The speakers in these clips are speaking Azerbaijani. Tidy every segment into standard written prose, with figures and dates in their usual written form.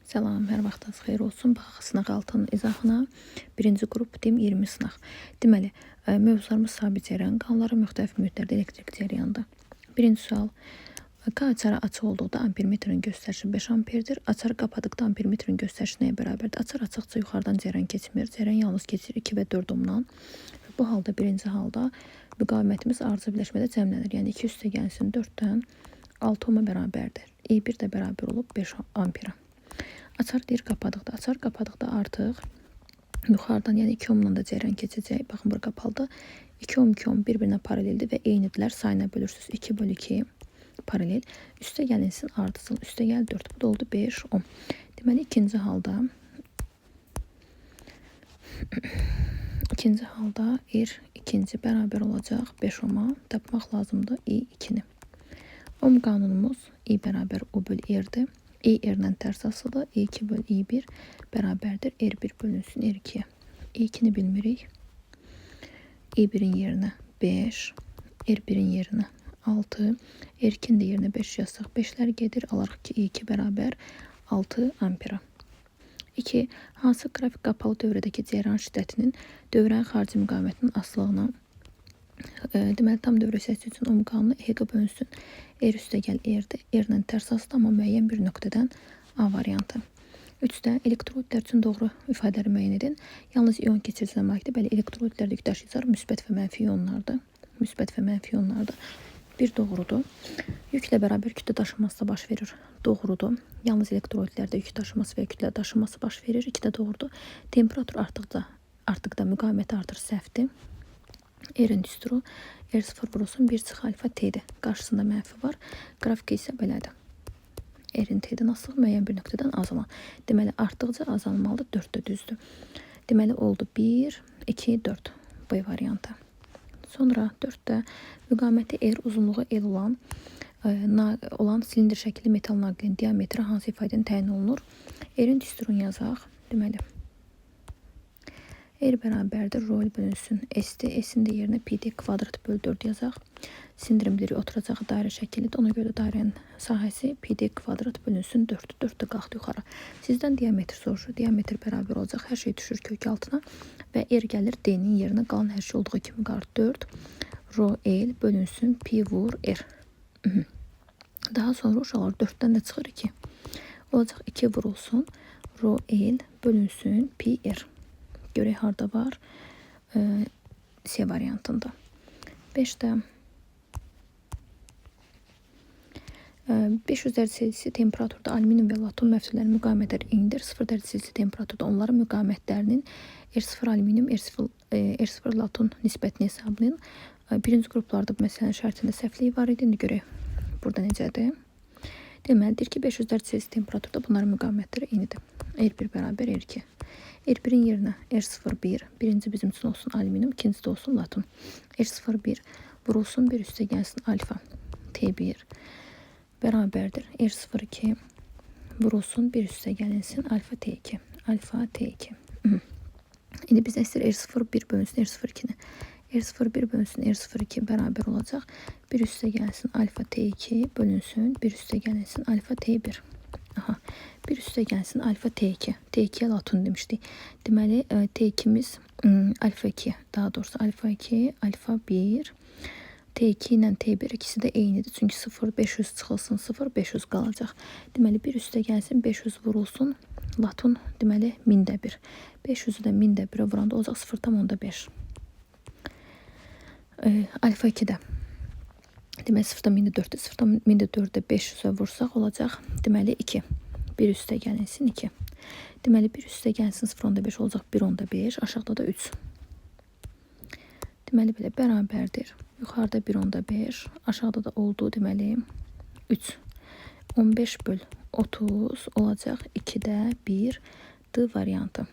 Salam, hər vaxtınız xeyir olsun. Baxaq sınaq 6-nın izahına. Birinci qrup DİM 20 sınaq. Deməli, mövzularımız sabit cərəyan qanunları müxtəlif mühitlərdə elektrik cərəyanında. Birinci sual. K açarı açıq olduqda ampermetrin göstərişi 5 amperdir. Açarı qapadıqda ampermetrin göstərişi nəyə bərabərdir? Açar açıqca yuxarıdan cərəyan keçmir. Cərəyan yalnız keçir 2 və 4 ohmdan. Bu halda birinci halda müqavimətimiz arıza birləşmədə cəmlənir. Yəni 2 üstə gəlsin 4-dən 6 ohma bərabərdir. I1 də bərabər olub 5 ampera. Açar deyir qapadıqda. Açar qapadıqda artıq yuxarıdan, yəni 2 ohmdan da cərəyan keçəcək. Baxın, burada qapalıda 2 ohm 2 ohm bir-birinə paraleldir və eynidirlər. Sayına bölürsünüz. 2 bölü 2 paralel. Üstə gəlinsin ardıcıl. Üstə gəl 4. Bu da oldu 5 ohm. Deməli, ikinci halda ikinci bərabər olacaq 5 ohma. Tapmaq lazımdır I2-ni. Ohm qanunumuz I bərabər O böl R'dir. I R-lə tərs asılı. I2 böl I1 bərabərdir. R1 bölünsün R2-yə. I2-ni bilmirik. I1-in yerinə 5. R1-in yerinə 6. R2-nin də yerinə 5 yazsaq 5'lər gedir. Alarıq ki, I2 bərabər 6 ampera. 2. Hansı qrafik qapalı dövrədəki cərəyan şiddətinin dövrənin xarici müqavimətinin asılılığına deməli, tam dövrə hissəsi üçün ohm qanunu EQ bölünsün R üstə gəl R'dir. R-lə tərs asılı, amma müəyyən bir nöqtədən A variantı. 3-də elektrolitlər üçün doğru ifadələri müəyyən edin. Yalnız ion keçiricilə malikdir. Bəli, elektrolitlərdə yük daşıyıcılar müsbət və mənfi ionlardır. Müsbət və mənfi ionlardır. Bir doğrudur. Yüklə bərabər kütlə daşıması da baş verir. Doğrudur. Yalnız elektrolitlərdə yük daşıması və kütlə daşıması baş verir. 2 də doğrudur. Temperatur artdıqda müqaviməti artır, səhvdir. R-in düsturu R0 vurulsun 1 çıx alfa T'dir. Qarşısında mənfi var. Qrafika isə belədir. R-in T'dən asılıq müəyyən bir nöqtədən azalan. Deməli, artdıqca azalmalıdır. 4 də düzdür. Deməli, oldu 1, 2, 4. B variantı. Sonra 4-də müqaviməti R, uzunluğu L olan silindir şəkilli metal naqilin diametri hansı ifadənin təyin olunur? R-in düsturunu yazaq. Deməli, R bərabərdir. Rho bölünsün S-dir. S-in də yerinə PD kvadrat böl 4 yazaq. Sindirimləri oturacağı dairə şəkillidir. Ona görə dairənin sahəsi PD kvadrat bölünsün 4. 4 də qalxdı yuxarı. Sizdən diametr soruşur. Diametr bərabər olacaq. Hər şey düşür kök altına və R gəlir D-nin yerinə. Qalan hər şey olduğu kimi qalır 4. Rho L bölünsün Pi vur R. Daha sonra uşaqlar 4-dən də çıxır 2. Olacaq 2 vurulsun. Rho L bölünsün Pi R. Görək harda var? C variantında. 5-də 500 dərəcə Selsi temperaturda alüminium və laton məfsullərinin müqavimətləri eynidir. 0 dərəcə Selsi temperaturda onların müqavimətlərinin R0 alüminium, R0 laton nisbətini hesablayın. Birinci qruplarda bu məsələnin şərtində səhvlik var idi. İndi görək burada necədir? Deməlidir ki, 500 dərəcə Selsi temperaturda bunların müqavimətləri eynidir. R1 bərabər R2. R1-in yerinə R01, birinci bizim üçün olsun alüminium, ikinci də olsun laton. R01 vurulsun, bir üstə gəlsin alfa T1 bərabərdir. R02 vurulsun, bir üstə gəlinsin alfa T2. Alfa T2. İndi biz əsir R01 bölünsün R02-ni. R01 bölünsün R02 bərabər olacaq. Bir üstə gəlsin alfa T2 bölünsün, bir üstə gəlinsin alfa T1. Aha, bir üstə gəlsin alfa T2. T2'yə laton demişdik. Deməli, T2'miz alfa 2, daha doğrusu alfa 2, alfa 1. T2 ilə T1 ikisi də eynidir. Çünki 0, 500 çıxılsın, 0, 500 qalacaq. Deməli, bir üstə gəlsin, 500 vurulsun. Laton, deməli, 1000-də 1. 500'ü də 1000-də 1'ə vuranda olacaq 0,5. Alfa 2-də. Deməli, 0,4-də 0,4-də 500'ə vursaq olacaq. Deməli, 2. Bir üstə gəlinsin 2. Deməli, bir üstə gəlsin 0,5 olacaq 1,5. Aşağıda da 3. Deməli, belə bərabərdir. Yuxarıda 1,5. Aşağıda da oldu. Deməli, 3. 15 böl 30 olacaq. 2-də 1 D variantı.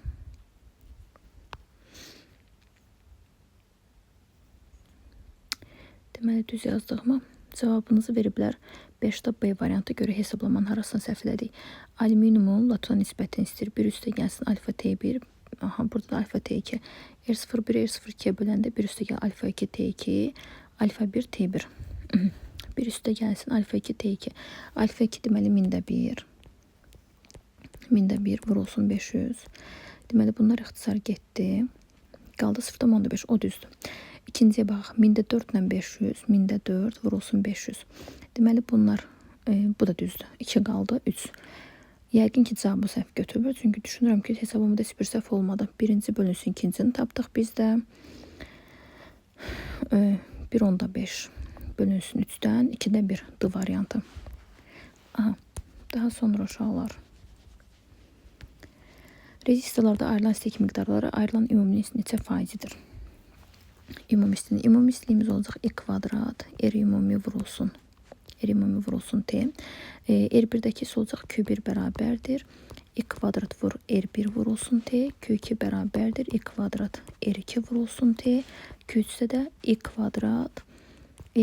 Deməli, düz yazdığımı cavabınızı veriblər. 5-də B variantı görə hesablamanın harasını səhv elədik. Alüminiumun laton nisbətini istəyir. Bir üstə gəlsin alfa T1. Aha, burada da alfa T2. R01 R02'ye böləndə bir üstə gəl alfa 2 T2. Alfa 1 T1. Bir üstə gəlsin alfa 2 T2. Alfa 2 deməli 1000-də 1. 1000-də 1 vurulsun 500. Deməli bunlar ixtisar getdi. Qaldı 0,5, o düzdür. İkinciyə baxaq. 1000-də 4 ilə 500, 1000-də 4 vurulsun 500. Deməli bunlar bu da düzdür. 2 qaldı 3. Yəqin ki cavabı səhv götürülür. Çünki düşünürəm ki hesabımda heç bir səhv olmadı. Birinci bölünsün ikincini tapdıq biz də. 1/5 bölünsün 3-dən 2-də 1 D variantı. Aha. Daha sonra uşaqlar. Rezisterlarda ayrılan istek miqdarları ayrılan ümumilik neçə faizidir? Ümumilikimiz olacaq e kvadrat, r ümumi vurulsun. R ümumi vurulsun t. R1'dəki olacaq Q1 bərabərdir. E kvadrat vur R1 vurulsun t. Q2 bərabərdir. E kvadrat R2 vurulsun t. Q3'də də e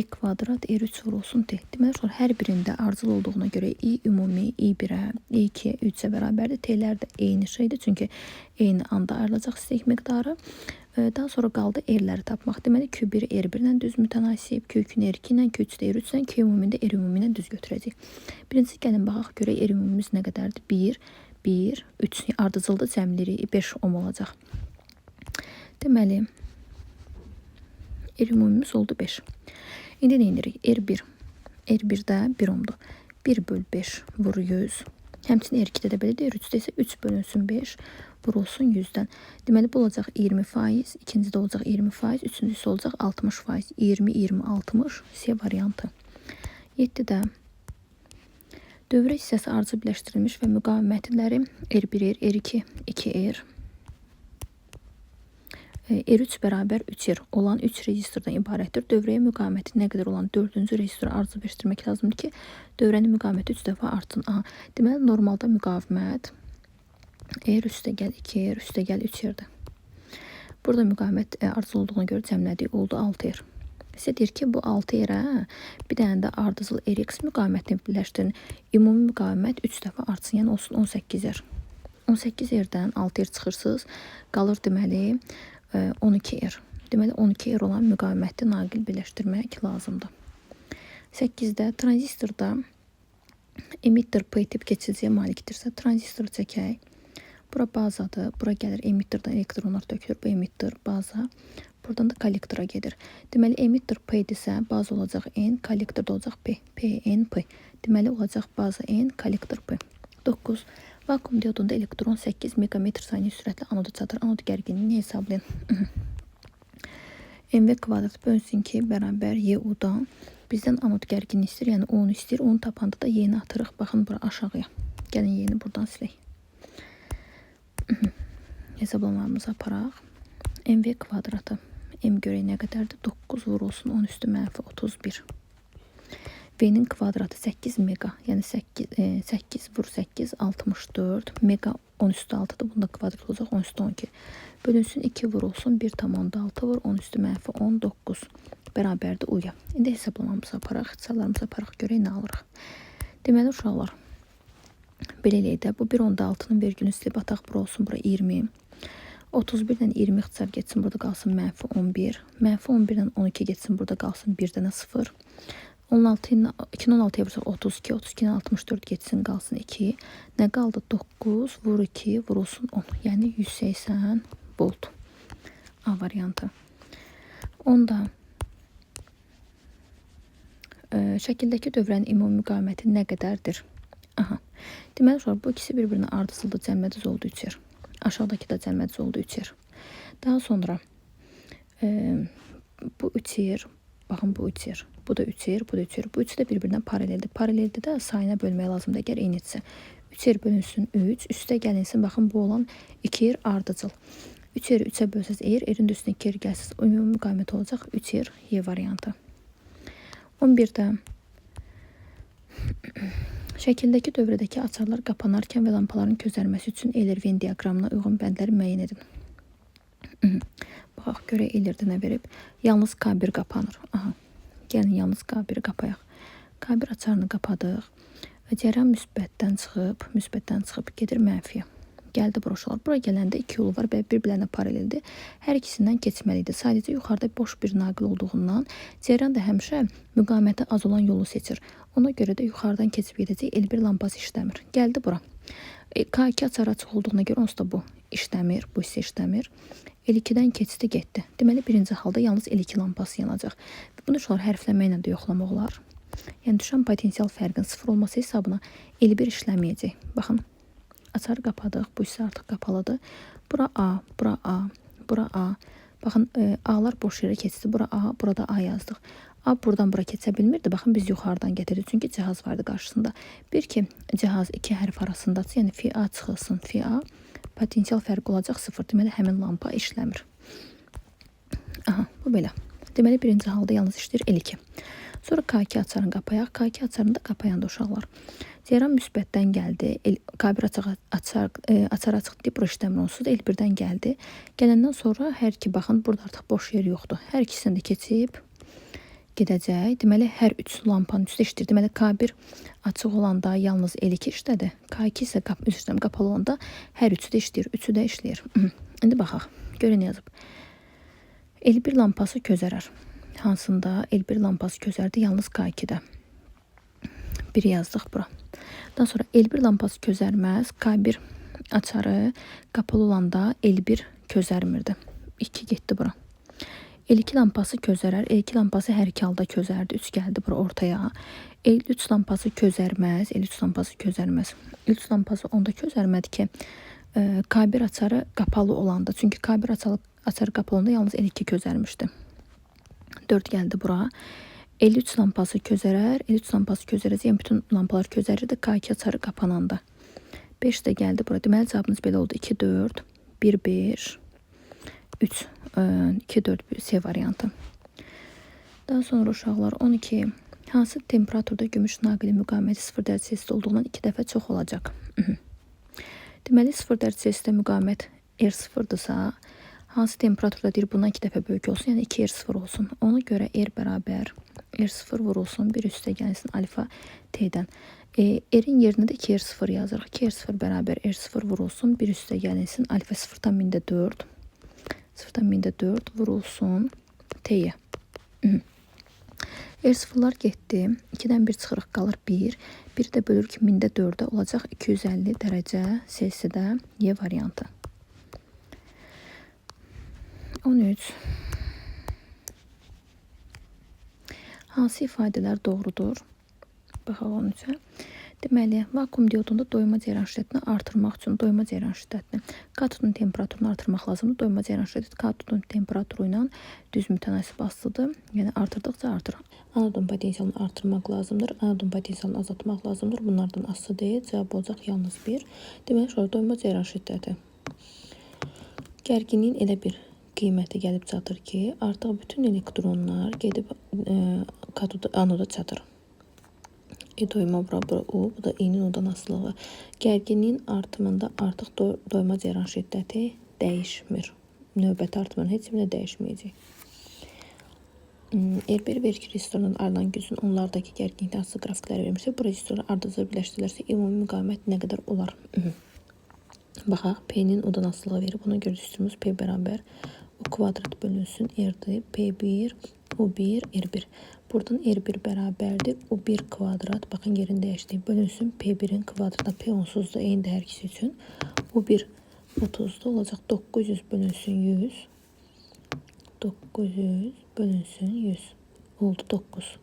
kvadrat R3 vurulsun t. Deməli, hər birində ardıcıl olduğuna görə i ümumi i1-ə, i2-yə, 3-ə bərabərdir. T'lər də eyni şeydir. Çünki eyni anda ayrılacaq istek miqdarı. Daha sonra qaldı r-ləri tapmaq. Deməli, Q1 R1 ilə düz mütənasib, Q2 R2 ilə, Q3 R3 ilə, Q ümumində R ümumi ilə düz götürəcək. Birincisi gəlin baxaq görə R ümumimiz nə qədərdir? 1, 1, 3 ardıcılda cəmləri 5 ohm olacaq. Deməli, R ümumimiz oldu 5. İndi nə edirik? R1. R1-də 1 ohmdur. 1/5 vur 100. Həmçinin R2-də də belədir. R3-də isə 3 bölünsün 5 vurulsun 100-dən. Deməli, bu olacaq 20%, ikincide olacaq 20%, üçüncüsü olacaq 60%. 20, 20, 60 C variantı. 7-də dövrə hissəsi ardıcıl birləşdirilmiş və müqavimətləri R1R, R2, 2R, R3 bərabər 3R olan 3 rezistordan ibarətdir. Dövrəyə müqaviməti nə qədər olan 4-cü rezistora ardıcıl birləşdirmək lazımdır ki, dövrənin müqaviməti 3 dəfə artsın. Aha. Deməli, normalda müqavimət R üstə gəl 2R, üstə gəl 3R'dir. Burada müqavimət ardıcıl olduğuna görə cəmlədik, oldu 6R. Sizə deyir ki, bu 6R-ə bir dənə də ardıcıl RX müqavimətini birləşdirin. Ümumi müqavimət 3 dəfə artsın, yəni olsun 18R. 18R-dən 6R çıxırsınız, qalır deməli 12R. Deməli 12R olan müqaviməti naqil birləşdirmək lazımdır. 8-də tranzistorda emitter P tip keçiciyə malikdirsə, tranzistor çəkək. Bura bazadır, bura gəlir emitterdən elektronlar tökülür. Bu emitter baza, buradan da kollektora gedir. Deməli emitter P-dirsə, baza olacaq N, kollektorda olacaq P. P, N, P. Deməli olacaq baza N, kollektor P. 9. Vakuum diodunda elektron 8 megametr saniyə sürətlə anoda çatır. Anod gərginliyini hesablayın. MV kvadrat bölünsün ki, bərabər YU-dan. Bizdən anod gərginliyi istəyir, yəni 10 istəyir. Onu tapanda da yeni atırıq. Baxın bura aşağıya. Gəlin yeni buradan silək. Hesablamalarımızı aparaq. MV kvadratı. M görək nə qədərdir? 9 vurulsun 10 üstü mənfi 31. V-nin kvadratı 8 mega, yəni 8 vur 8, 64. Mega 10 üstü 6'dır. Bunda kvadrat olacaq 10 üstü 12. Bölünsün 2 vurulsun 1,6 vur 10 üstü mənfi 19. Bərabərdir uya. İndi hesablamamızı aparaq, ixtisarlarımızı aparaq, görək nə alırıq. Deməli uşaqlar, belə eləyək də, bu 1,6-nın vergülünü silib ataq, bura olsun, bura 20. 31-dən 20 ixtisar getsin, burada qalsın mənfi 11. Mənfi 11-dən 12 getsin, burada qalsın 1 dənə 0. 216'ya vursak 32, 32'dən 64 getsin, qalsın 2. Nə qaldı? 9 vur 2 vurulsun 10. Yəni 180 volt. A variantı. Onda şəkildəki dövrənin ümumi müqaviməti nə qədərdir? Aha. Deməli, bu ikisi bir-birinə ardıcıldır, cəmlədiz oldu 3R. Aşağıdakı da cəmlədiz oldu 3R. Daha sonra bu 3R, baxın bu 3R. Bu da 3R, bu da 3R. Bu üçü də bir-birinə paraleldir. Paraleldir də sayına bölmək lazımdır əgər eynidirsə. 3R bölünsün 3, üstə gəlinsin, baxın bu olan 2R ardıcıl. 3R 3-ə bölsəz R-in üstünə 2R gəlsəz, ümumi müqavimət olacaq 3R Y variantı. 11-də şəkildəki dövrədəki açarlar qapanarkən və lampaların közərməsi üçün Eyler-Venn diaqramına uyğun bəndləri müəyyən edin. Baxaq, görə Eylerdə nə verib? Yalnız K1 qapanır. Aha. Gəlin yalnız K1'i qapayaq. K1 açarını qapadıq. Cəryan müsbətdən çıxıb gedir mənfiyə. Gəldi broşlar. Bura gələndə 2 yolu var və bir-birlərinə paraleldir. Hər ikisindən keçməlidir. Sadəcə yuxarıda boş bir naqil olduğundan cəryan da həmişə müqaviməti az olan yolu seçir. Ona görə də yuxarıdan keçib gedəcək L1 lampası işləmir. Gəldi bura. K2 açarı açıq olduğuna görə onsuz da bu işləmir, bu hissə işləmir. L2-dən keçdi, getdi. Deməli, birinci halda yalnız L2 lampası yanacaq. Bunu uşaqlar hərfləməklə də yoxlamaq olar. Yəni, düşən potensial fərqin 0 olması hesabına L1 işləməyəcək. Baxın, açarı qapadıq, bu hissə artıq qapalıdır. Bura A, bura A, bura A. Baxın, A'lar boş yerə keçdi. Bura A, burada A yazdıq. A buradan bura keçə bilmirdi. Baxın, biz yuxarıdan getirdik. Çünki cihaz vardı qarşısında. Bir ki, cihaz iki hərf arasındadır. Yəni, fi A çıxılsın, fi A. Potensial fərq olacaq 0. Deməli, həmin lampa işləmir. Aha, bu belə. Deməli, birinci halda yalnız işləyir L2. Sonra K2 açarını qapayaq. K2 açarını da qapayan da uşaqlar. Ceyran müsbətdən gəldi. K1 açar açıq bura işləmir, onsuz da L1-dən gəldi. Gələndən sonra hər iki baxın, burada artıq boş yer yoxdur. Hər ikisini də keçib gedəcək. Deməli, hər üç lampanın üstü işləyir. Deməli, K1 açıq olanda yalnız L2 işlədi. K2 isə qapalı olanda hər üçü də işləyir. Üçü də işləyir. İndi baxaq. Görün yazıb. L1 lampası közərər. Hansında L1 lampası közərdi? Yalnız K2-də. 1 yazdıq bura. Daha sonra L1 lampası közərməz. K1 açarı qapalı olanda L1 közərmirdi. 2 getdi bura. L2 lampası közərər. L2 lampası hər iki halda közərdi. 3 gəldi bura ortaya. L3 lampası közərməz. L3 lampası közərməz. L3 lampası onda közərmədi ki, K1 açarı qapalı olanda. Çünki K1 açarı qapalı olanda yalnız L2 közərmişdi. 4 gəldi bura. L3 lampası közərər. L3 lampası közərəcək. Yəni, bütün lampalar közərirdi. K2 açarı qapananda. 5 də gəldi bura. Deməli, cavabımız belə oldu. 2, 4, 1, 1, 3, 2, 4, C variantı. Daha sonra uşaqlar 12. Hansı temperaturda gümüş naqili müqaviməti 0 dərəcə Celsiusdə olduğundan 2 dəfə çox olacaq. Deməli, 0 dərəcə Celsiusdə müqavimət R0-dırsa, hansı temperaturda deyir, bundan 2 dəfə böyük olsun, yəni 2 R0 olsun. Ona görə R bərabər R0 vurulsun, bir üstə gəlsin alfa T'dən. R'in yerinə də 2 R0 yazırıq. 2 R0 bərabər R0 vurulsun, bir üstə gəlsin alfa 0,4. 0,4 vurulsun T'yə. R0'lar getdi. 2-dən 1 çıxırıq, qalır 1. 1 də bölür ki, 1000-də 4-ə olacaq 250 dərəcə Celsiusdə Y variantı. 13. Hansı ifadələr doğrudur? Baxaq 13-ə. Deməli, vakuum diodunda doyma cəryan şiddətini artırmaq üçün doyma cəryan şiddətini, katodun temperaturunu artırmaq lazımdır. Doyma cəryan şiddəti katodun temperaturu ilə düz mütənasib asılıdır. Yəni, artırdıqca artır. Anodun potensialını artırmaq lazımdır. Anodun potensialını azaltmaq lazımdır. Bunlardan asılı deyil. Cavab olacaq yalnız 1. Deməli, şöyle doyma cəryan şiddəti. Gərginliyin elə bir qiyməti gəlib çatır ki, artıq bütün elektronlar gedib anoda çatır. Doyma bura U, bu da İ'nin odan asılığı. Gərginliyin artımında artıq doyma cəryan şiddəti dəyişmir. Növbəti artımın heç kimdə dəyişməyəcək. R1 və R2 resistorundan ayrılan gücün onlardakı gərginlikdən asılı qrafikləri vermişsə, bu resistorlar ardıcıl birləşdirilərsə ümumi müqavimət nə qədər olar? Baxaq, P'nin odan asılığı verib. Ona görə resistorumuz P bərabər U kvadrat bölünsün R-dir. P1, U1, R1. Buradan R1 bərabərdir. U1 kvadrat, baxın yerini dəyişdik. Bölünsün P1'in kvadratına. P onsuzda eynidir hər ikisi üçün. U1 30'da olacaq. 900 bölünsün 100. 900 bölünsün 100. Oldu 9.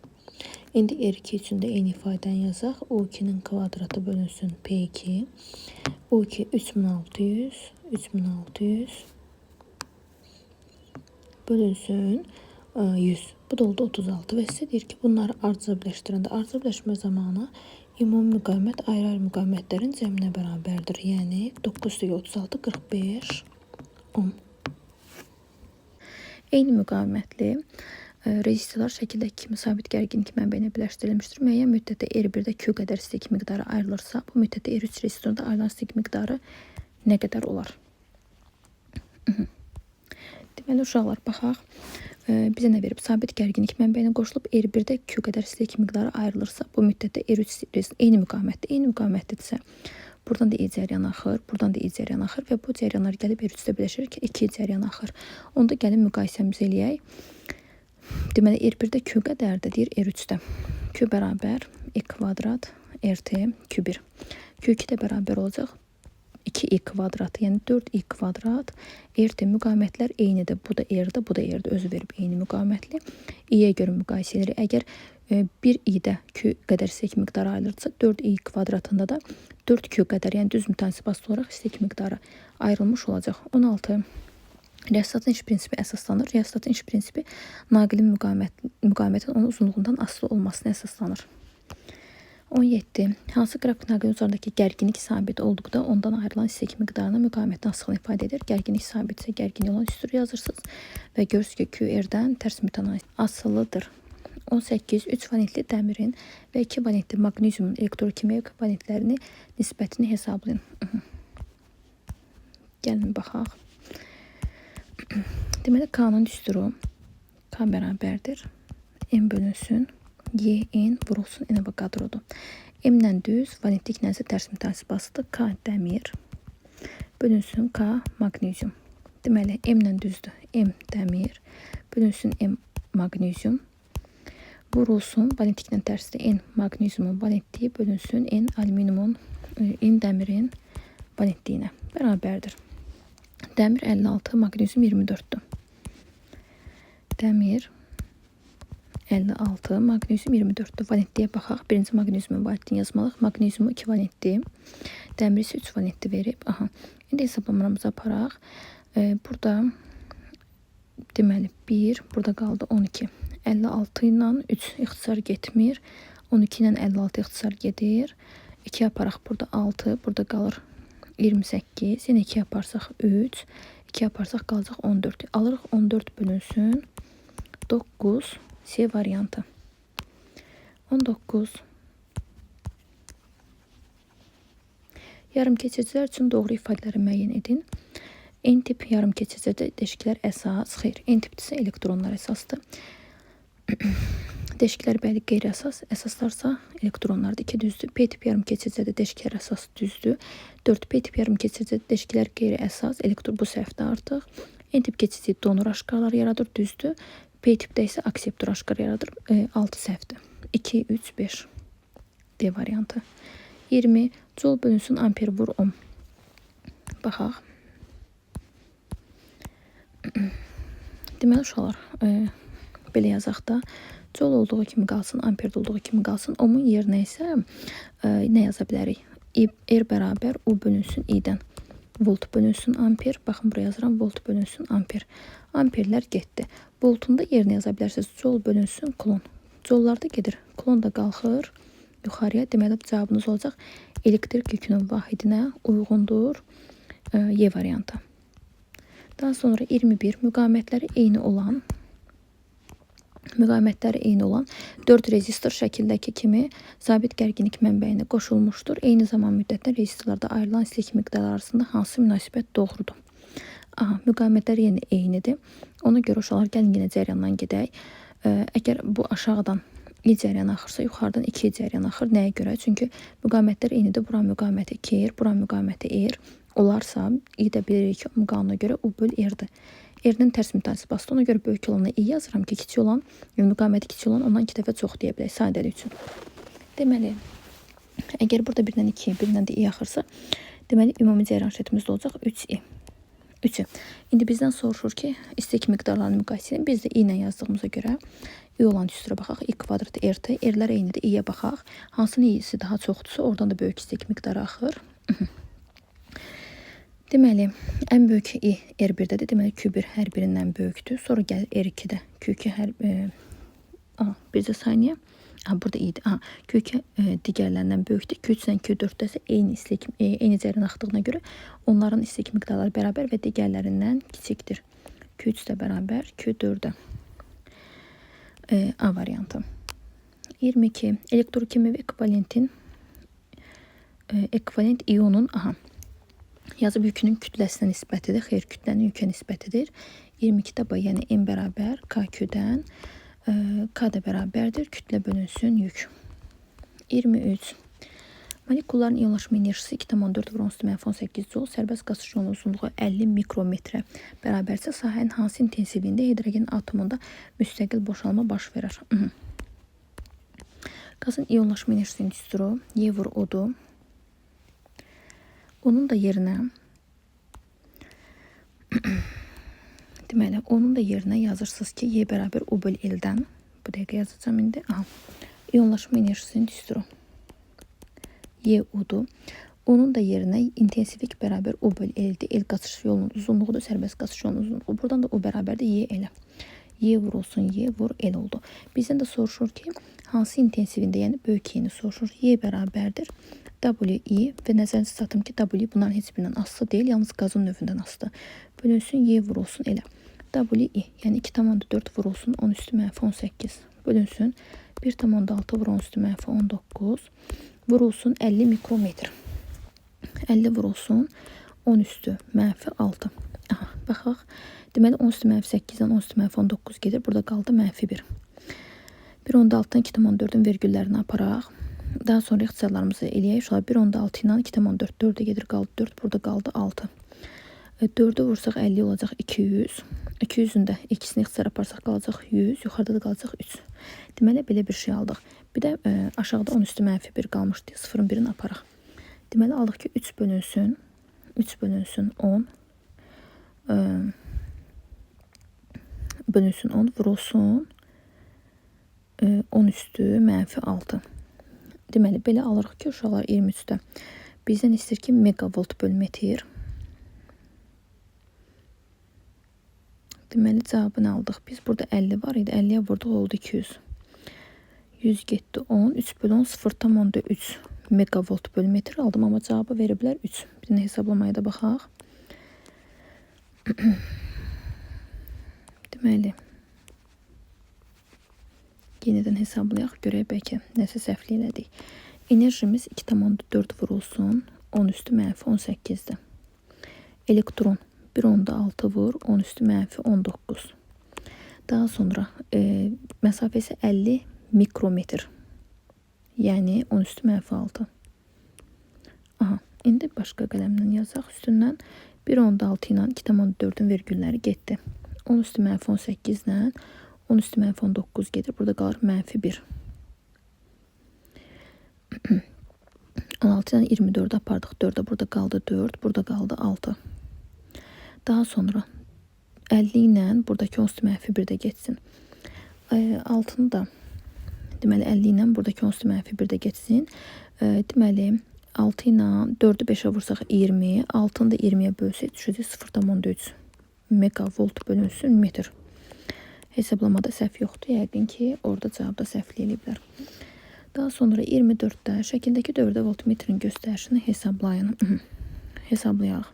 İndi R2 üçün də eyni ifadəni yazaq. U2'nin kvadratı bölünsün P2. U2 3600. 3600 bölünsün 100. Bu da oldu 36 və sizə deyir ki, bunları ardıcıl birləşdirəndə ardıcıl birləşmə zamanı ümumi müqavimət ayrı-ayrı müqavimətlərin cəminə bərabərdir. Yəni 9 36 45 10. Eyni müqavimətli rezistorlar şəkildəki kimi sabit gərginlik mənbəyinə birləşdirilmişdir. Müəyyən müddətdə R1-də Q qədər stik miqdarı ayrılırsa, bu müddətdə R3 rezistorunda ayrılan stik miqdarı nə qədər olar? Deməli, uşaqlar, baxaq. Bizə nə verib? Sabit gərginlik mənbəyinə qoşulub R1-də Q qədər stik miqdarı ayrılırsa, bu müddətdə R3 eyni müqavimətdir. Eyni müqavimətdirsə, buradan da E cəryan axır, buradan da E cəryan axır və bu cəryanlar gəlib R3-də birləşir ki, 2 cəryan axır. Onda gəlin müqayisəmizi eləyək. Deməli, R1-də Q qədərdir, deyir R3-də. Q bərabər E kvadrat RT Q1. Q2 də bərabər olacaq 2i kvadratı, yəni 4i kvadrat. R-də müqamətlər eynidir. Bu da R-də, bu da R-də özü verib eyni müqamətli. I-yə görə müqayisə edirik. Əgər 1i-də Q qədər istek miqdarı ayrılırsa, 4i kvadratında da 4Q qədər, yəni düz mütənsib asılı olaraq istek miqdarı ayrılmış olacaq. 16. Riyaziyyatın iş prinsipi əsaslanır. Riyaziyyatın iş prinsipi naqilin müqamətin onun uzunluğundan asılı olmasına əsaslanır. 17. Hansı qrafik naqilin üzərindəki gərginlik sabit olduqda ondan ayrılan istek miqdarına müqamətin asılığını ifadə edir. Gərginlik sabitsə gərginlik olan üstür yazırsınız və görürsünüz ki, Q-R-dən tərs mütənasib asılıdır. 18. 3 valentli dəmirin və 2 valentli maqneziumun elektrokimya valentlərini nisbətini hesablayın. Gəlin baxaq. Deməli, K-nın düsturu K bərabərdir. M bölünsün. Y, N vurulsun N avoqadrodur. M-lə düz, valentliklə isə tərs mütənsib asılıdır. K dəmir bölünsün K maqnezium. Deməli, M-lə düzdür. M dəmir bölünsün M maqnezium. Vurulsun, valentliklə tərsdir. N maqneziumun valentliyi bölünsün N alüminiumun, N dəmirin valentliyinə bərabərdir. Dəmir 56, maqnezium 24'dür. Dəmir 56, maqnezium 24'dür. Valentliyə baxaq. Birinci maqneziumun valentliyini yazmalıyıq. Maqneziumu 2 valentli, dəmir isə 3 valentli verib. Aha. İndi hesablamalarımızı aparaq. Burada deməli 1, burada qaldı 12. 56 ilə 3 ixtisar getmir. 12 ilə 56 ixtisar gedir. 2 yaparaq burada 6, burada qalır 28. Yenə 2 yaparsaq 3, 2 yaparsaq qalacaq 14. Alırıq 14 bölünsün 9. C variantı. 19. Yarımkeçəcilər üçün doğru ifadələri müəyyən edin. N tip yarımkeçəcədə deşiklər əsas, xeyr, N tipdirsə elektronlar əsasdır. Deşiklər bəli qeyri-əsas, əsaslarsa elektronlardır. 2 düzdür. P tip yarımkeçəcədə deşiklər əsas düzdür. 4 P tip yarımkeçəcədə deşiklər qeyri-əsas, elektron bu səhvdə artıq. N tip keçici donor aşkarlar yaradır, düzdür. P tipdə isə akseptor aşkar yaradır, 6 səhvdir. 2, 3, 5 D variantı. 20 Joule bölünsün amper vur ohm. Baxaq. Deməli uşaqlar, belə yazaq da, Joule olduğu kimi qalsın, amper olduğu kimi qalsın. Ohmun yerinə isə nə yaza bilərik? R bərabər U bölünsün I-dən. Volt bölünsün amper. Baxın, buraya yazıram. Volt bölünsün amper. Amperlər getdi. Voltun da yerinə yaza bilərsiniz. Joule bölünsün kulon. Joule'lar da gedir. Kulon da qalxır yuxarıya. Deməli, cavabınız olacaq. Elektrik yükünün vahidinə uyğundur Y variantı. Daha sonra 21. Müqamətləri eyni olan 4 rezistor şəkildəki kimi sabit gərginlik mənbəyinə qoşulmuşdur. Eyni zaman müddətdə rezistorlarda ayrılan istek miqdarları arasında hansı münasibət doğrudur? Aha, müqamətlər yenə eynidir. Ona görə uşaqlar gəlin yenə cəryandan gedək. Əgər bu aşağıdan I cəryan axırsa, yuxarıdan 2 cəryan axır. Nəyə görə? Çünki müqamətlər eynidir. Bura müqaməti 2R, bura müqaməti R. Olarsa, I də bilirik ki, müqamına görə U böl R-dir. R-nin tərs mütənsib asılı. Ona görə böyük olanla I yazıram ki, kiçik olan, yəni müqaməti kiçik olan ondan 2 dəfə çox deyə bilək sadəlik üçün. Deməli, əgər burada 1-dən 2, 1-dən də I axırsa, deməli, ümumi cəryan şəklimizdə olacaq 3I. 3'ü. İndi bizdən soruşur ki, istek miqdarlarını müqayisə edin. Biz də I ilə yazdığımıza görə I olan üstürə baxaq. I kvadratı R-dir. R-lər eynidir. I-yə baxaq. Hansının I-si daha çoxdursa, oradan da böyük istek miqdarı axır. Deməli, ən böyük I R1-dədir. Deməli, Q1 hər birindən böyükdür. Sonra gəlir R2-də. Q2 hər... bircə saniyə. Burada idi. Q2 digərlərindən böyükdür. Q3-dən Q4-də isə eyni cəryan axdığına görə onların istek miqdarları bərabər və digərlərindən kiçikdir. Q3 də bərabər Q4-də. A variantı. 22. Elektrokimyəvi ekvivalent ionun yazıb yükünün kütləsinə nisbətidir. Xeyr, kütlənin yükə nisbətidir. 22-də B, yəni M bərabər KQ-dən K da bərabərdir. Kütlə bölünsün yük. 23. Molekulların ionlaşma enerjisi 2,4 (-18 Joule, sərbəst qaz yolunun uzunluğu 50 mikrometrə bərabərsə, sahənin hansı intensivliyində hidrogen atomunda müstəqil boşalma baş verir? Qazın ionlaşma enerjisinin düsturu Y vur O-dur. Onun da yerinə deməli, onun da yerinə yazırsınız ki, Y bərabər U bölü L-dən. Bu dəqiqə yazacağım indi. Aha. İyonlaşma enerjisinin düsturu. Y U-dur. Onun da yerinə intensivlik bərabər U bölü L-dir. L qaçış yolunun uzunluğudur, sərbəst qaçış yolunun uzunluğu. Buradan da U bərabərdir Y L-ə. Y vurulsun, Y vur L oldu. Bizdən də soruşur ki, hansı intensivində, yəni böyük Y-ni soruşur. Y bərabərdir WI və nəzərinizə çatım ki, W bunların heç birindən asılı deyil, yalnız qazın növündən asılı. Bölünsün, Y vurulsun L-ə. WI, yəni 2,4 vurulsun 10 üstü mənfi 18. Bölünsün 1,6 vur 10 üstü mənfi 19. Vurulsun 50 mikrometr. 50 vurulsun 10 üstü mənfi 6. Aha, baxaq. Deməli 10 üstü mənfi 8-dən 10 üstü mənfi 19 gedir. Burada qaldı mənfi 1. 1,6-dan 2,4-ün vergüllərini aparaq. Daha sonra ixtisarlarımızı eləyək. Uşaqlar 1,6 ilə 2,4 4-ə gedir, qaldı 4. Burada qaldı 6. 4'ü vursaq 50 olacaq 200. 200'ün də ikisini ixtisar aparsaq qalacaq 100. Yuxarıda da qalacaq 3. Deməli belə bir şey aldıq. Bir də aşağıda 10 üstü mənfi 1 qalmışdı. 0'ın 1'ini aparaq. Deməli aldıq ki 3 bölünsün 10. Bölünsün 10 vurulsun 10 üstü mənfi 6. Deməli belə alırıq ki, uşaqlar 23'də. Bizdən istəyir ki, megavolt bölü metr. Deməli cavabını aldıq. Biz burada 50 var idi. 50'yə vurduq oldu 200. 100 getdi 10. 3 bölü 10 0,3 megavolt bölü metr aldım. Amma cavabı veriblər 3. Bir də hesablamaya da baxaq. Deməli yenidən hesablayaq. Görək bəlkə nəsə səhvli elədik. Enerjimiz 2,4 vurulsun 10 üstü mənfi 18'dir. Elektron 1,6 vur 10 üstü mənfi 19. Daha sonra məsafəsi 50 mikrometr. Yəni 10 üstü mənfi 6. Aha, indi başqa qələmlə yazaq. Üstündən 1,6 ilə 2,4'ün vergülləri getdi. 10 üstü mənfi 18 ilə 10 üstü mənfi 19 gedir. Burada qalır mənfi 1. 16 ilə 24'ü apardıq 4'ə. Burada qaldı 4. Burada qaldı 6. Daha sonra 50 ilə buradakı 10 üstü mənfi 1 də getsin. 6'nı da deməli 50 ilə buradakı 10 üstü mənfi 1 də getsin. Deməli 6 ilə 4'ü 5'ə vursaq 20. 6'nı da 20'yə bölsək düşəcək 0,3 megavolt bölünsün metr. Hesablamada səhv yoxdur. Yəqin ki, orada cavabda səhvli eləyiblər. Daha sonra 24'də şəkildəki dövrdə voltmetrin göstərişini hesablayın. Hesablayaq.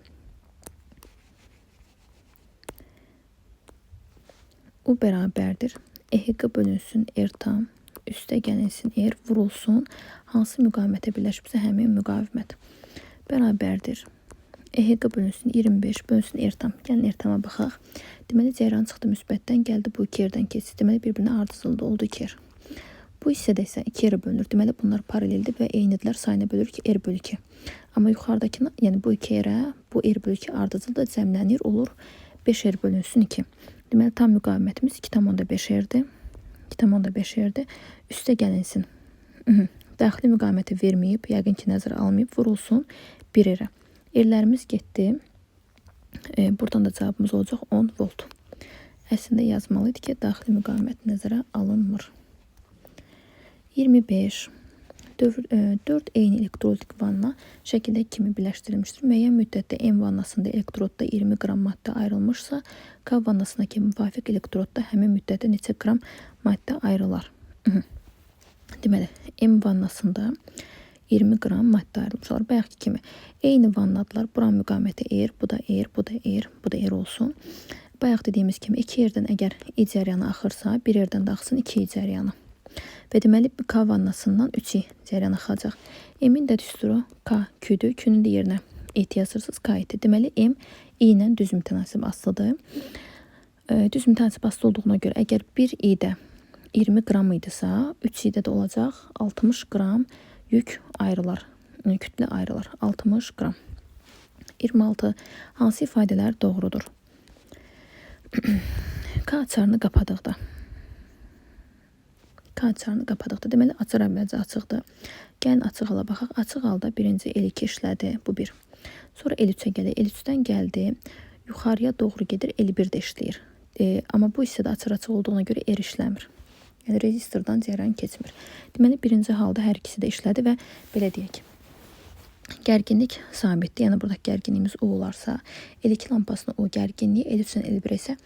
U bərabərdir. EHQ bölünsün R tam. Üstə gəlinsin R vurulsun. Hansı müqavimətə birləşibsə həmin müqavimət. Bərabərdir. EHQ bölünsün 25 bölünsün R tam. Gəlin R tama baxaq. Deməli cəyran çıxdı müsbətdən, gəldi bu 2 yerdən keçdi. Deməli bir-birinə ardıcıldı oldu 2 yer. Bu hissədə isə 2 yerə bölünür. Deməli bunlar paraleldir və eynidirlər. Sayına bölür ki R bölü 2. Amma yuxarıdakına, yəni bu 2 yerə bu R bölü 2 ardıcıldır, cəmlənir, olur 5 R bölünsün 2. Deməli tam müqavimətimiz 2,5 R-dir. 2,5 R-dir. Üstə gəlinsin. Daxili müqaviməti verməyib, yəqin ki nəzərə almayıb, vurulsun 1 R-ə. R-lərimiz getdi. Buradan da cavabımız olacaq 10 volt. Əslində yazmalıydı ki, daxili müqavimət nəzərə alınmır. 25. 4 eyni elektrolitik vanna şəkildə kimi birləşdirilmişdir. Müəyyən müddətdə M vannasında elektrodda 20 qram maddə ayrılmışsa, K vannasındakı müvafiq elektrodda həmin müddətdə neçə qram maddə ayrılar? Deməli, M vannasında 20 qram maddə ayrılmışlar. Bayaqki kimi eyni vannadılar. Buranın müqaviməti R, bu da R, bu da R, bu da R olsun. Bayaq dediyimiz kimi 2 yerdən əgər I cəryanı axırsa, 1 yerdən də axsın 2 I cəryanı. Və deməli K vannasından 3 I cəryan axacaq. M-in də düsturu K Q-dür. Q-nün də yerinə Et yazırsınız, K eti. Deməli M I ilə düz mütənasib asılıdır. Düz mütənasib asılı olduğuna görə əgər 1 I-də 20 qram idisə, 3 I-də də olacaq 60 qram yük ayrılar. Kütlə ayrılar. 60 qram. 26. Hansı ifadələr doğrudur? K açarını qapadıqda. K açarını qapadıqda. Deməli açar əvvəlcə açıqdır. Gəlin açıq hala baxaq. Açıq halda birinci L2 işlədi. Bu 1. Sonra L3-ə gəlir. L3-dən gəldi. Yuxarıya doğru gedir. L1-də işləyir. Amma bu hissədə açıq-açıq olduğuna görə R işləmir. Yəni rezistordan cərəyan keçmir. Deməli, birinci halda hər ikisi də işlədi və belə deyək. Gərginlik sabitdir. Yəni buradakı gərginliyimiz O olarsa, L2 lampasının O gərginliyi, L3-dən L1 isə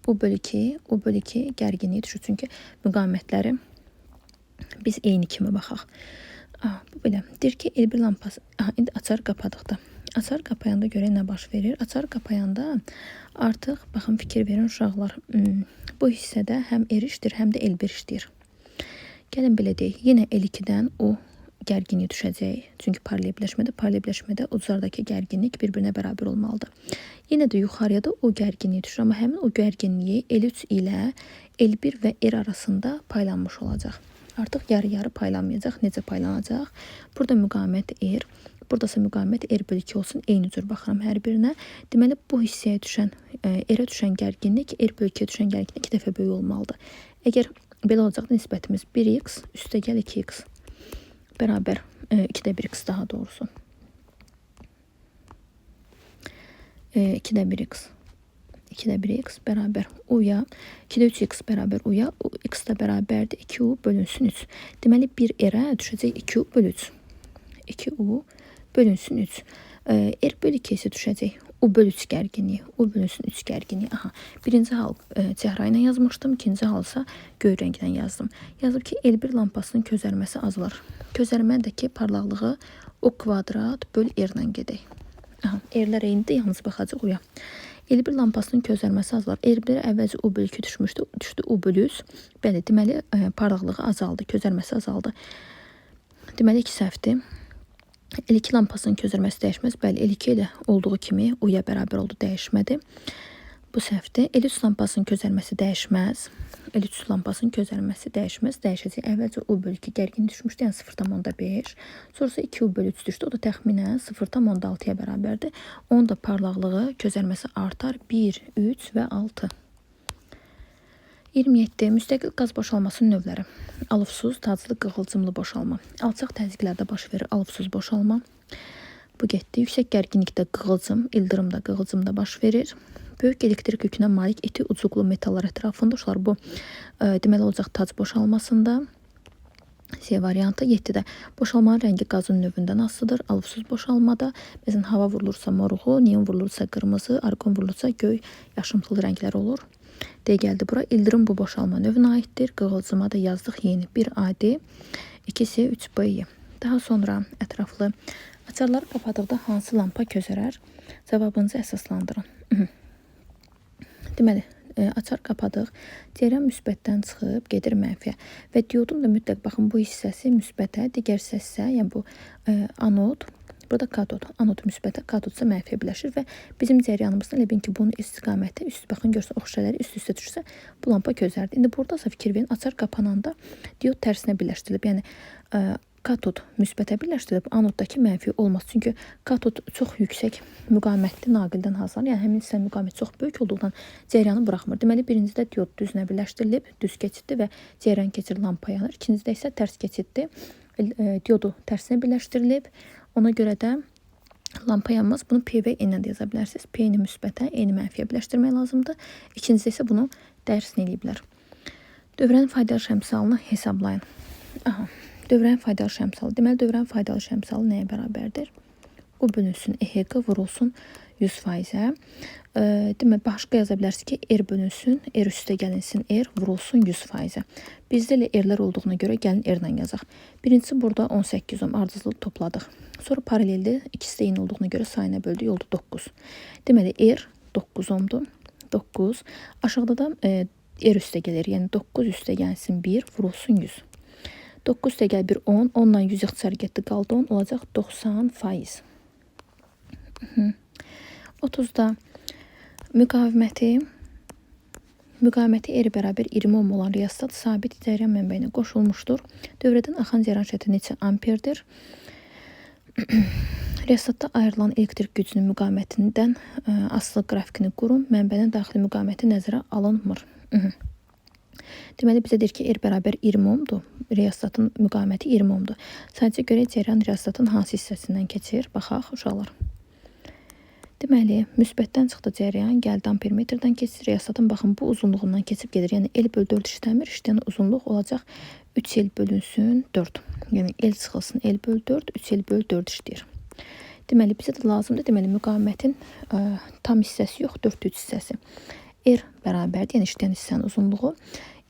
O bölü 2 gərginliyi düşür. Çünki müqavimətləri biz eyni kimi baxaq. Bu belə. Deyir ki, L1 lampası... İndi açar qapadıqda. Açar qapayanda görə nə baş verir? Açar qapayanda artıq, baxın, fikir verin uşaqlar. Bu hissədə həm R işdir, həm də L1 işləyir. Gəlin belə deyək. Yenə L2-dən O gərginliyi düşəcək. Çünki paralel uclardakı gərginlik bir-birinə bərabər olmalıdır. Yenə də yuxarıya da O gərginliyi düşür. Amma həmin O gərginliyi L3 ilə L1 və R arasında paylanmış olacaq. Artıq yarı-yarı paylanmayacaq. Necə paylanacaq? Burada müqavimət R, buradasa müqavimət R bölü 2 olsun. Eyni cür baxıram hər birinə. Deməli, bu hissəyə düşən, R-ə düşən gərginlik, R bölü 2-yə düşən gərginlik 2 dəfə böyük olmalıdır. Əgər belə olacaq, nisbətimiz 1x üstəgəl 2x bərabər 2-də 1x daha doğrusu. 2-də 1x. 2-də 1x bərabər U-ya, 2-də 3x bərabər U-ya, x də bərabərdir 2U bölünsün 3. Deməli, 1 R-ə düşəcək 2U bölü 3. 2U bölünsün 3. R bölü 2 isə düşəcək U bölü 3 gərginliyi. U bölünsün 3 gərginliyi. Birinci hal cəhra ilə yazmışdım. İkinci halsa göy rəngdən yazdım. Yazıb ki, L1 lampasının közərməsi azalır. Közərmədəki parlaqlığı O kvadrat böl R ilə gedək. R-lər eynidir, yalnız baxacaq U-ya. L1 lampasının közərməsi azalır. R1 əvvəlcə U bölü 2 düşmüşdü. Düşdü U bölü 3. Bəli, deməli, parlaqlığı azaldı. Közərməsi azaldı. Deməli, 2 səhvdir. L2 lampasının közərməsi dəyişməz. Bəli, L2 ilə olduğu kimi U-ya bərabər oldu, dəyişmədi. Bu səhvdir. L3 lampasının közərməsi dəyişməz. L3 lampasının közərməsi dəyişməz. Dəyişəcək. Əvvəlcə U bölü 2 gərginlik düşmüşdü, yəni 0,5. Sonrası 2U bölü 3 düşdü. O da təxminən 0,6-ya bərabərdir. Onun da parlaqlığı, közərməsi artar. 1, 3 və 6. 27. Müstəqil qaz boşalmasının növləri. Alovsuz, taclı, qığılcımlı boşalma. Alçaq təzyiqlərdə baş verir alovsuz boşalma. Bu getdi. Yüksək gərginlikdə qığılcım, ildırımda, qığılcımda baş verir. Böyük elektrik yükünə malik iti ucuqlu metallar ətrafında uşaqlar bu deməli olacaq tac boşalmasında. C variantı. 7-də boşalmanın rəngi qazın növündən asılıdır. Alovsuz boşalmada məsələn hava vurulursa moruğu, neon vurulursa qırmızı, argon vurulursa göy, yaşımtılı rənglər olur. D gəldi bura. İldırım bu boşalma növünə aiddir. Qığılcıma da yazdıq yeni 1AD, 2C, 3B. Daha sonra ətraflı açarları qapadıqda hansı lampa közərər? Cavabınızı əsaslandırın. Deməli, açar qapadıq. Cərəyan müsbətdən çıxıb gedir mənfiyə. Və diodun da mütləq baxın bu hissəsi müsbətə, digər hissəsə, yəni bu anod, burada katod. Anod müsbətə, katodsa mənfiyə birləşir və bizim cərəyanımızda elə bilin ki, bunun istiqaməti baxın görsə oxşələri üst-üstə düşsə bu lampa közərdir. İndi buradasa fikir verin, açar qapananda diod tərsinə birləşdirilib. Yəni katod müsbətə birləşdirilib, anoddakı mənfi olmaz. Çünki katod çox yüksək müqavimətli naqildən hazırlanır. Yəni həmin hissənin müqaviməti çox böyük olduğundan cərəyanı buraxmır. Deməli, birincidə diod düzünə birləşdirilib, düz keçidli və cərəyan keçir lampa yanır. İkincidə isə tərs keçidli, diodu tərsinə birləşdirilib. Ona görə də lampa yanmaz. Bunu P və N-lə yaza bilərsiniz. P-ni müsbətə, N-i mənfiyə birləşdirmək lazımdır. İkincidə isə bunu dərsin eləyiblər. Dövrənin faydalı şəmsalını hesablayın. Dövrənin faydalı şəmsalı. Deməli, dövrənin faydalı şəmsalı nəyə bərabərdir? O bölünsün EHQ vurulsun 100%-ə. Deməli, başqa yaza bilərsiniz ki, R bölünsün, R üstə gəlinsin, R vurulsun 100%-ə. Bizdə elə R-lər olduğuna görə gəlin R-lə yazaq. Birincisi burada 18 ohm ardıcılı topladıq. Sonra paraleldə ikisi də eyni olduğuna görə sayına böldük, oldu 9. Deməli, R 9 ohmdur. 9. Aşağıda da R üstə gəlir, yəni 9 üstə gəlsin 1, vurulsun 100. 9 üstə gəl 1, 10. 10-la 100 ixtisar getdi, qaldı 10. Olacaq 90%. 30-da müqaviməti R bərabər 20 ohm olan riyastat sabit cərəyan mənbəyinə qoşulmuşdur. Dövrədən axan cərəyan şəddəti neçə amperdir? Riyastatda ayrılan elektrik gücünün müqavimətindən asılı qrafikini qurun. Mənbənin daxili müqaviməti nəzərə alınmır. Deməli, bizə deyir ki, R bərabər 20 ohmdur. Riyastatın müqaviməti 20 ohmdur. Sadəcə görək cərəyan riyastatın hansı hissəsindən keçir? Baxaq, uşaqlar. Deməli, müsbətdən çıxdı cərəyan, gəldi ampermetrdən keçir. Riyasadan baxın, bu uzunluğundan keçib gedir. Yəni L bölü 4 işləmir. İşləyən uzunluq olacaq 3L bölünsün 4. Yəni L çıxılsın L bölü 4, 3L bölü 4 işləyir. Deməli, bizə də lazımdır. Deməli, müqavimətin tam hissəsi yox, 4/3 hissəsi. R bərabərdir, yəni işləyən hissənin uzunluğu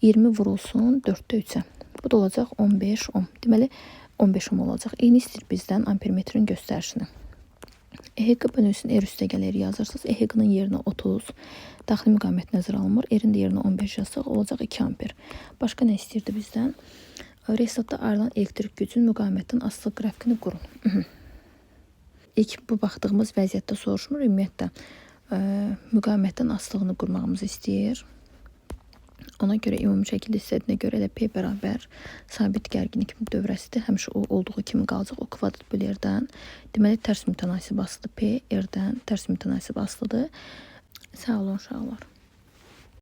20 vurulsun 4/3-ə. Bu da olacaq 15 ohm. Deməli, 15 ohm olacaq. Eyni istəyir bizdən ampermetrin göstərişini. EHQ bölünsün R üstə gəlir yazırsınız. EHQ-nın yerinə 30, daxili müqavimət nəzərə alınmır. R-in də yerinə 15 yazsaq olacaq 2 amper. Başqa nə istəyirdi bizdən? Resatda ayrılan elektrik gücün müqavimətdən asılı qrafikini qurun. İlk bu baxdığımız vəziyyətdə soruşmur. Ümumiyyətlə, müqavimətdən asılılığını qurmağımızı istəyir. Ona görə ümumi şəkildə istədiyinə görə elə P bərabər sabit gərginlik dövrəsidir. Həmişə o olduğu kimi qalacaq. O kvadrat bölü R-dən. Deməli, tərs mütənasib asılıdır. P R-dən tərs mütənasib asılıdır. Sağ olun uşaqlar.